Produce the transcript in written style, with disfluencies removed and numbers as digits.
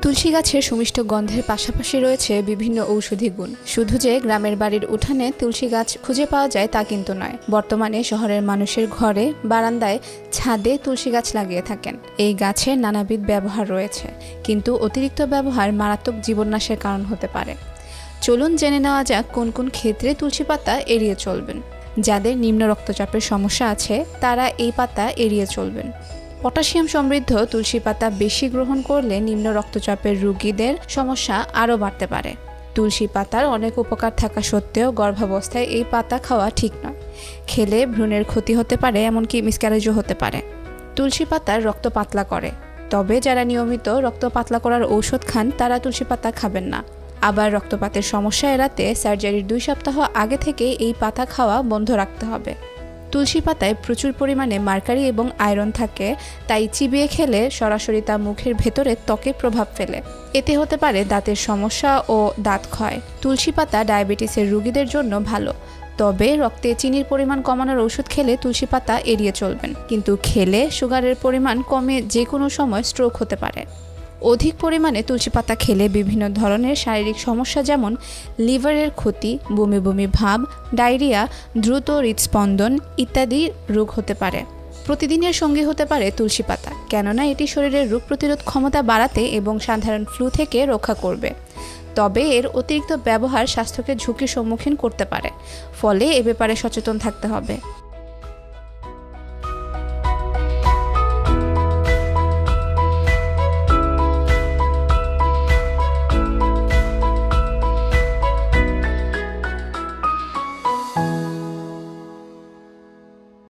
তুলসী গাছের সুমিষ্ট গন্ধের পাশাপাশি রয়েছে বিভিন্ন ঔষধি গুণ। শুধু যে গ্রামের বাড়ির উঠানে তুলসী গাছ খুঁজে পাওয়া যায় তা কিন্তু নয়। বর্তমানে শহরের মানুষের ঘরে, বারান্দায়, ছাদে তুলসী গাছ লাগিয়ে থাকেন। এই গাছের নানাবিধ ব্যবহার রয়েছে, কিন্তু অতিরিক্ত ব্যবহার মারাত্মক জীবননাশের কারণ হতে পারে। চলুন জেনে নেওয়া যাক কোন কোন ক্ষেত্রে তুলসী পাতা এড়িয়ে চলবেন। যাদের নিম্ন রক্তচাপের সমস্যা আছে তারা এই পাতা এড়িয়ে চলবেন। পটাশিয়াম সমৃদ্ধ তুলসী পাতা বেশি গ্রহণ করলে নিম্ন রক্তচাপের রোগীদের সমস্যা আরও বাড়তে পারে। তুলসী পাতার অনেক উপকার থাকা সত্ত্বেও গর্ভাবস্থায় এই পাতা খাওয়া ঠিক নয়। খেলে ভ্রূণের ক্ষতি হতে পারে, এমনকি মিসক্যারেজও হতে পারে। তুলসী পাতার রক্ত পাতলা করে, তবে যারা নিয়মিত রক্ত পাতলা করার ঔষধ খান তারা তুলসী পাতা খাবেন না। আবার রক্তপাতের সমস্যা এড়াতে সার্জারির 2 সপ্তাহ আগে থেকে এই পাতা খাওয়া বন্ধ রাখতে হবে। তুলসী পাতায় প্রচুর পরিমাণে মার্কারি এবং আয়রন থাকে, তাই চিবিয়ে খেলে সরাসরি তা মুখের ভেতরে ত্বকে প্রভাব ফেলে। এতে হতে পারে দাঁতের সমস্যা ও দাঁত ক্ষয়। তুলসী পাতা ডায়াবেটিসের রোগীদের জন্য ভালো, তবে রক্তে চিনির পরিমাণ কমানোর ওষুধ খেলে তুলসী পাতা এড়িয়ে চলবেন। কিন্তু খেলে সুগারের পরিমাণ কমে যে কোনো সময় স্ট্রোক হতে পারে। অধিক পরিমাণে তুলসী পাতা খেলে বিভিন্ন ধরনের শারীরিক সমস্যা যেমন লিভারের ক্ষতি, বমি বমি ভাব, ডায়রিয়া, দ্রুত হৃদস্পন্দন ইত্যাদি রোগ হতে পারে। প্রতিদিনের সঙ্গী হতে পারে তুলসী পাতা, কেননা এটি শরীরের রোগ প্রতিরোধ ক্ষমতা বাড়াতে এবং সাধারণ ফ্লু থেকে রক্ষা করবে। তবে এর অতিরিক্ত ব্যবহার স্বাস্থ্যকে ঝুঁকির সম্মুখীন করতে পারে, ফলে এ ব্যাপারে সচেতন থাকতে হবে।